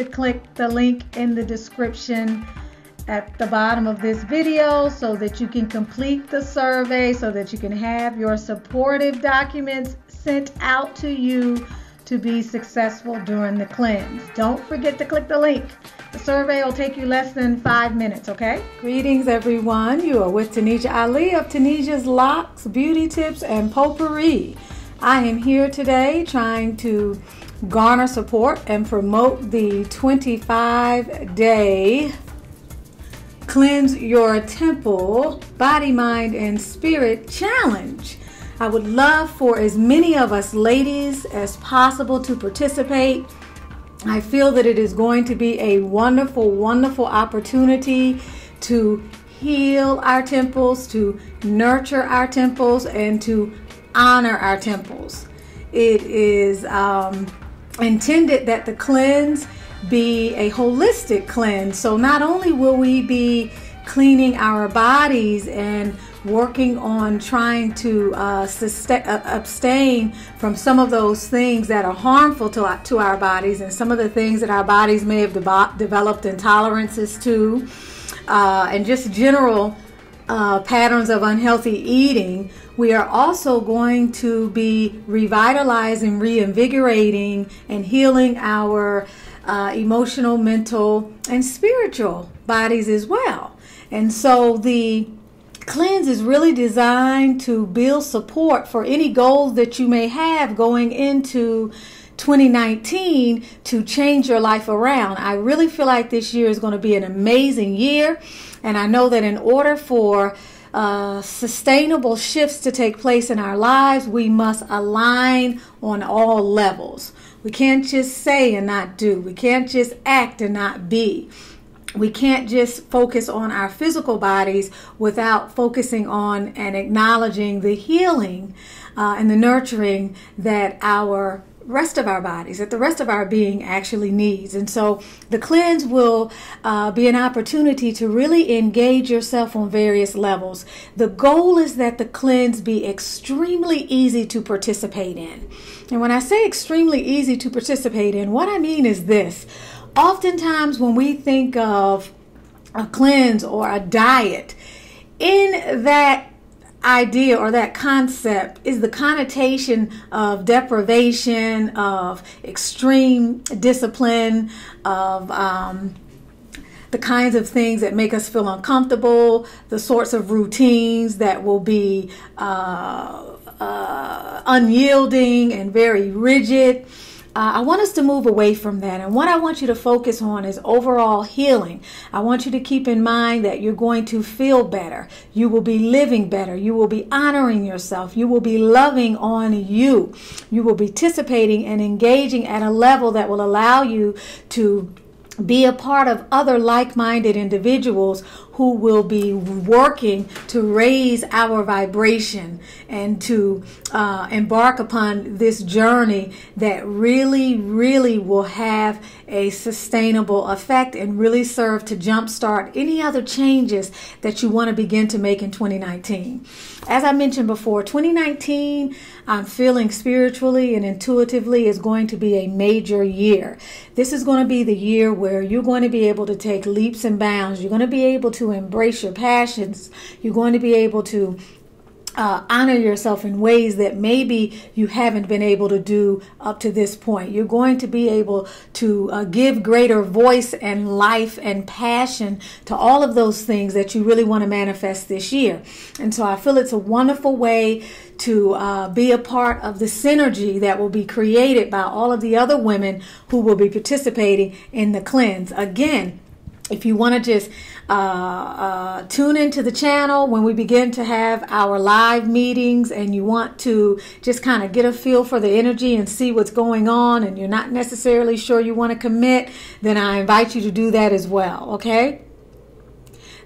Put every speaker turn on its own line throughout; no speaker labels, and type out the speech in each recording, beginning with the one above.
to click the link in the description at the bottom of this video so that you can complete the survey, so that you can have your supportive documents sent out to you to be successful during the cleanse. Don't forget to click the link. The survey will take you less than 5 minutes, okay? Greetings, everyone. You are with Tunisia Ali of Tunisia's Locks, Beauty Tips, and Potpourri. I am here today trying to garner support and promote the 25-day Cleanse Your Temple Body, Mind, and Spirit Challenge. I would love for as many of us ladies as possible to participate. I feel that it is going to be a wonderful, wonderful opportunity to heal our temples, to nurture our temples, and to honor our temples. It is intended that the cleanse be a holistic cleanse. So not only will we be cleaning our bodies and working on trying to abstain from some of those things that are harmful to our bodies and some of the things that our bodies may have developed intolerances to, and just general patterns of unhealthy eating. We are also going to be revitalizing, reinvigorating, and healing our emotional, mental, and spiritual bodies as well. And so the cleanse is really designed to build support for any goals that you may have going into 2019 to change your life around. I really feel like this year is going to be an amazing year, and I know that in order for sustainable shifts to take place in our lives, we must align on all levels. We can't just say and not do. We can't just act and not be. We can't just focus on our physical bodies without focusing on and acknowledging the healing and the nurturing that our rest of our bodies, that the rest of our being actually needs. And so the cleanse will be an opportunity to really engage yourself on various levels. The goal is that the cleanse be extremely easy to participate in. And when I say extremely easy to participate in, what I mean is this. Oftentimes when we think of a cleanse or a diet, in that idea or that concept is the connotation of deprivation, of extreme discipline, of the kinds of things that make us feel uncomfortable, the sorts of routines that will be unyielding and very rigid. I want us to move away from that. And what I want you to focus on is overall healing. I want you to keep in mind that you're going to feel better. You will be living better. You will be honoring yourself. You will be loving on you. You will be participating and engaging at a level that will allow you to be a part of other like-minded individuals who will be working to raise our vibration and to embark upon this journey that really, really will have a sustainable effect and really serve to jumpstart any other changes that you want to begin to make in 2019. As I mentioned before, 2019, I'm feeling spiritually and intuitively is going to be a major year. This is going to be the year where you're going to be able to take leaps and bounds. You're going to be able to embrace your passions. You're going to be able to honor yourself in ways that maybe you haven't been able to do up to this point. You're going to be able to give greater voice and life and passion to all of those things that you really want to manifest this year. And so I feel it's a wonderful way to be a part of the synergy that will be created by all of the other women who will be participating in the cleanse. Again, if you want to just tune into the channel when we begin to have our live meetings, and you want to just kind of get a feel for the energy and see what's going on, and you're not necessarily sure you want to commit, then I invite you to do that as well, okay?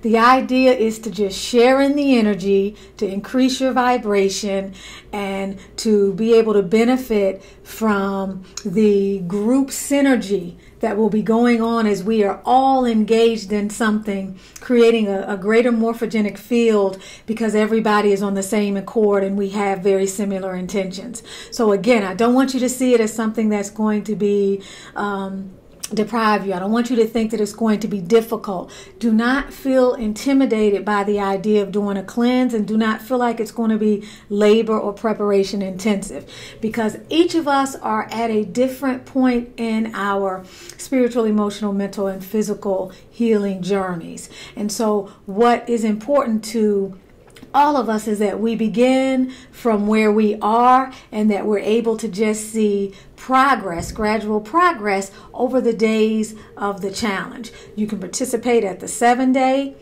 The idea is to just share in the energy, to increase your vibration, and to be able to benefit from the group synergy that will be going on as we are all engaged in something, creating a greater morphogenic field, because everybody is on the same accord and we have very similar intentions. So again, I don't want you to see it as something that's going to be deprive you. I don't want you to think that it's going to be difficult. Do not feel intimidated by the idea of doing a cleanse, and do not feel like it's going to be labor or preparation intensive, because each of us are at a different point in our spiritual, emotional, mental, and physical healing journeys. And so what is important to all of us is that we begin from where we are, and that we're able to just see progress, gradual progress over the days of the challenge. You can participate at the 7-day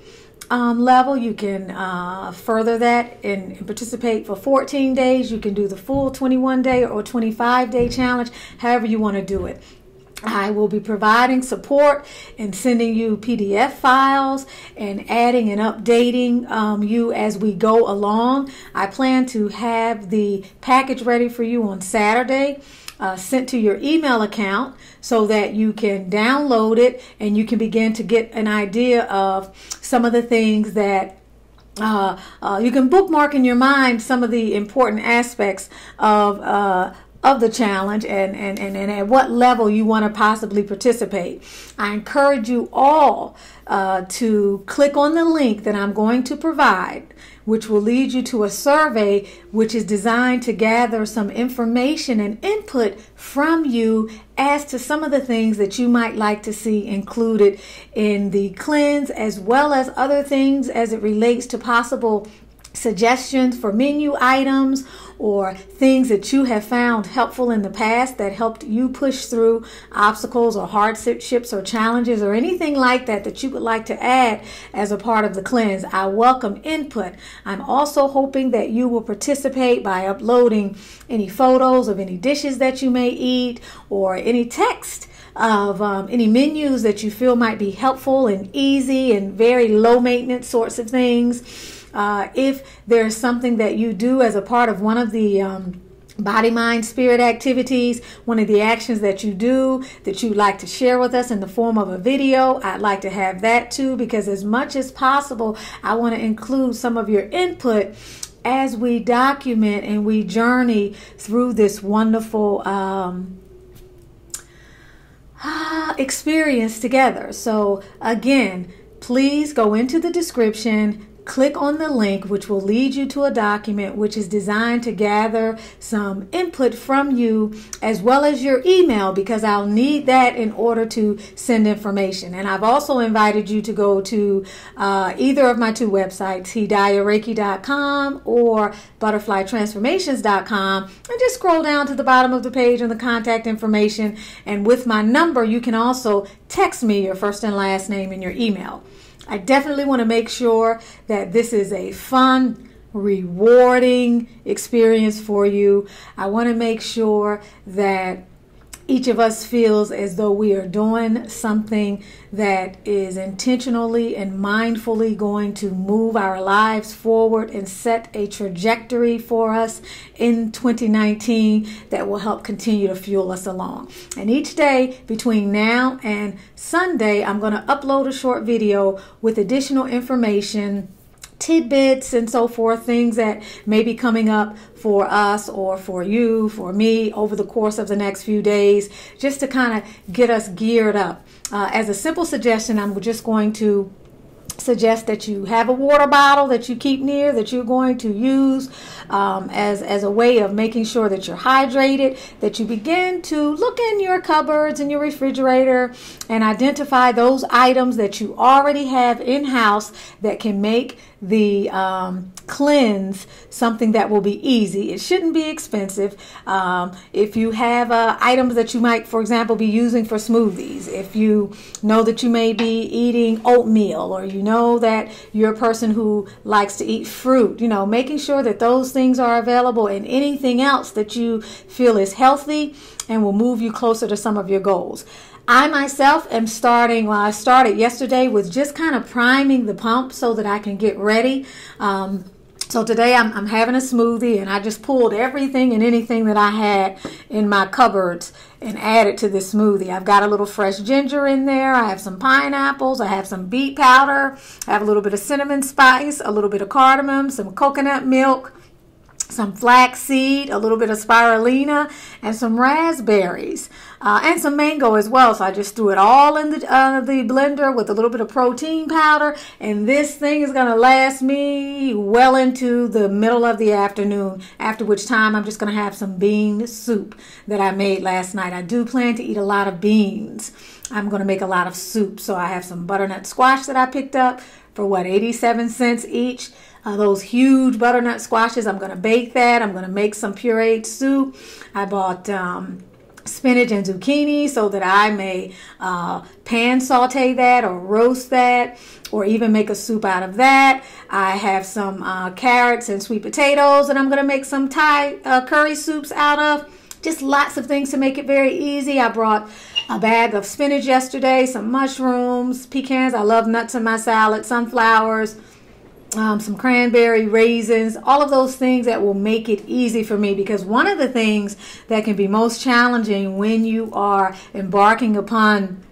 level. You can further that and participate for 14 days. You can do the full 21-day or 25-day challenge, however you want to do it. I will be providing support and sending you PDF files and adding and updating you as we go along. I plan to have the package ready for you on Saturday, sent to your email account, so that you can download it and you can begin to get an idea of some of the things that you can bookmark in your mind, some of the important aspects of the challenge, and at what level you want to possibly participate. I encourage you all to click on the link that I'm going to provide, which will lead you to a survey which is designed to gather some information and input from you as to some of the things that you might like to see included in the cleanse, as well as other things as it relates to possible suggestions for menu items or things that you have found helpful in the past that helped you push through obstacles or hardships or challenges, or anything like that that you would like to add as a part of the cleanse. I welcome input. I'm also hoping that you will participate by uploading any photos of any dishes that you may eat, or any text of any menus that you feel might be helpful and easy and very low maintenance sorts of things. If there's something that you do as a part of one of the body, mind, spirit activities, one of the actions that you do that you'd like to share with us in the form of a video, I'd like to have that too, because as much as possible, I want to include some of your input as we document and we journey through this wonderful experience together. So again, please go into the description, click on the link, which will lead you to a document which is designed to gather some input from you, as well as your email, because I'll need that in order to send information. And I've also invited you to go to either of my two websites, HAIRAPPRAISAL.com or ButterflyTransformations.com, and just scroll down to the bottom of the page on the contact information. And with my number, you can also text me your first and last name and your email. I definitely want to make sure that this is a fun, rewarding experience for you. I want to make sure that each of us feels as though we are doing something that is intentionally and mindfully going to move our lives forward and set a trajectory for us in 2019 that will help continue to fuel us along. And each day between now and Sunday, I'm going to upload a short video with additional information, tidbits and so forth, things that may be coming up for us or for you, for me, over the course of the next few days, just to kind of get us geared up. As a simple suggestion, I'm just going to suggest that you have a water bottle that you keep near, that you're going to use as a way of making sure that you're hydrated, that you begin to look in your cupboards and your refrigerator and identify those items that you already have in-house that can make the cleanse something that will be easy. It shouldn't be expensive. If you have items that you might, for example, be using for smoothies, if you know that you may be eating oatmeal, or you know that you're a person who likes to eat fruit, you know, making sure that those things are available, and anything else that you feel is healthy and will move you closer to some of your goals. I myself am starting, well, I started yesterday with just kind of priming the pump so that I can get ready. So today I'm having a smoothie, and I just pulled everything and anything that I had in my cupboards and added to this smoothie. I've got a little fresh ginger in there. I have some pineapples. I have some beet powder. I have a little bit of cinnamon spice, a little bit of cardamom, some coconut milk, some flaxseed, a little bit of spirulina, and some raspberries, and some mango as well. So I just threw it all in the blender with a little bit of protein powder, and this thing is going to last me well into the middle of the afternoon, after which time I'm just going to have some bean soup that I made last night. I do plan to eat a lot of beans. I'm going to make a lot of soup. So I have some butternut squash that I picked up for what, 87 cents each. Those huge butternut squashes, I'm going to bake that. I'm going to make some pureed soup. I bought spinach and zucchini so that I may pan saute that or roast that, or even make a soup out of that. I have some carrots and sweet potatoes that I'm going to make some Thai curry soups out of. Just lots of things to make it very easy. I brought a bag of spinach yesterday, some mushrooms, pecans. I love nuts in my salad, sunflowers, some cranberry, raisins, all of those things that will make it easy for me, because one of the things that can be most challenging when you are embarking upon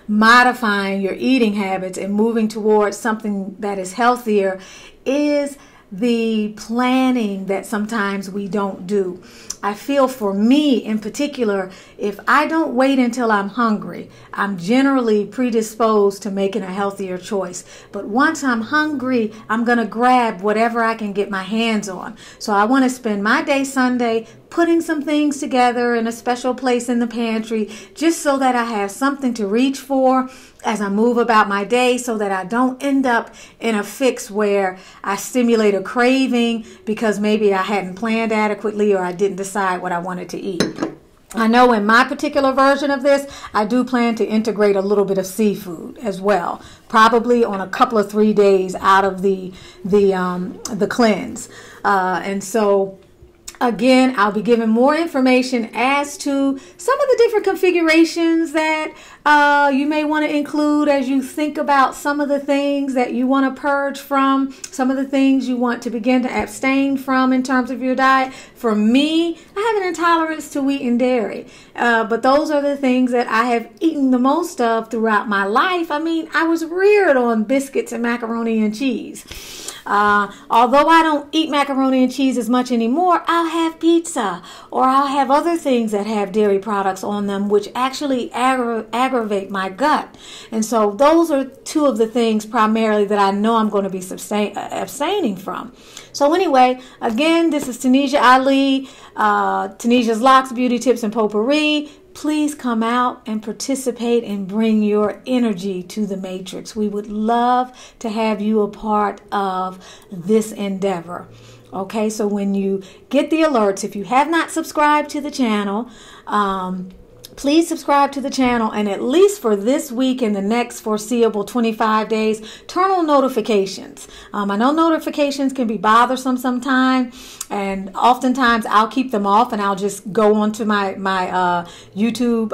modifying your eating habits and moving towards something that is healthier is the planning that sometimes we don't do. I feel for me in particular, if I don't wait until I'm hungry, I'm generally predisposed to making a healthier choice. But once I'm hungry, I'm going to grab whatever I can get my hands on. So I want to spend my day Sunday putting some things together in a special place in the pantry, just so that I have something to reach for as I move about my day, so that I don't end up in a fix where I stimulate a craving because maybe I hadn't planned adequately or I didn't decide what I wanted to eat. I know in my particular version of this, I do plan to integrate a little bit of seafood as well, probably on a couple of 3 days out of the cleanse. And so again, I'll be giving more information as to some of the different configurations that you may want to include as you think about some of the things that you want to purge from, some of the things you want to begin to abstain from in terms of your diet. For me, I have an intolerance to wheat and dairy, but those are the things that I have eaten the most of throughout my life. I mean, I was reared on biscuits and macaroni and cheese. Although I don't eat macaroni and cheese as much anymore, I'll have pizza, or I'll have other things that have dairy products on them, which actually aggravate my gut. And so those are two of the things primarily that I know I'm going to be abstaining from. So anyway, again, this is Tunisia Ali, Tunisia's Locks, Beauty Tips, and Potpourri. Please come out and participate and bring your energy to the matrix. We would love to have you a part of this endeavor. Okay, so when you get the alerts, if you have not subscribed to the channel, please subscribe to the channel, and at least for this week and the next foreseeable 25 days, turn on notifications. I know notifications can be bothersome sometimes, and oftentimes I'll keep them off and I'll just go onto my YouTube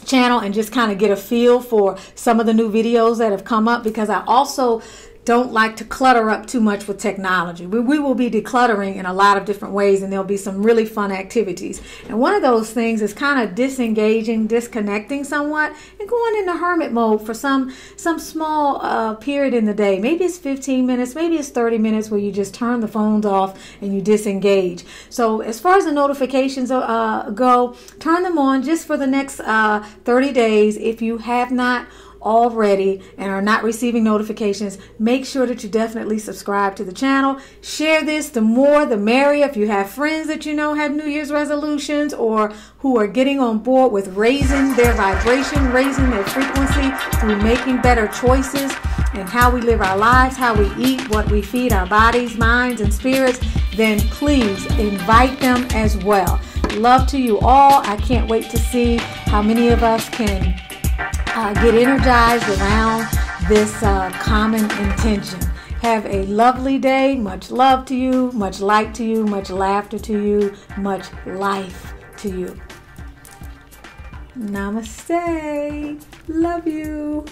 channel and just kind of get a feel for some of the new videos that have come up, because I also don't like to clutter up too much with technology. We will be decluttering in a lot of different ways, and there'll be some really fun activities. And one of those things is kind of disengaging, disconnecting somewhat, and going into hermit mode for some small period in the day. Maybe it's 15 minutes, maybe it's 30 minutes where you just turn the phones off and you disengage. So as far as the notifications go, turn them on just for the next 30 days. If you have not already and are not receiving notifications, make sure that you definitely subscribe to the channel. Share this, the more the merrier. If you have friends that you know have New Year's resolutions, or who are getting on board with raising their vibration, raising their frequency through making better choices in how we live our lives, how we eat, what we feed our bodies, minds, and spirits, then please invite them as well. Love to you all. I can't wait to see how many of us can get energized around this common intention. Have a lovely day. Much love to you, much light to you, much laughter to you, much life to you. Namaste. Love you.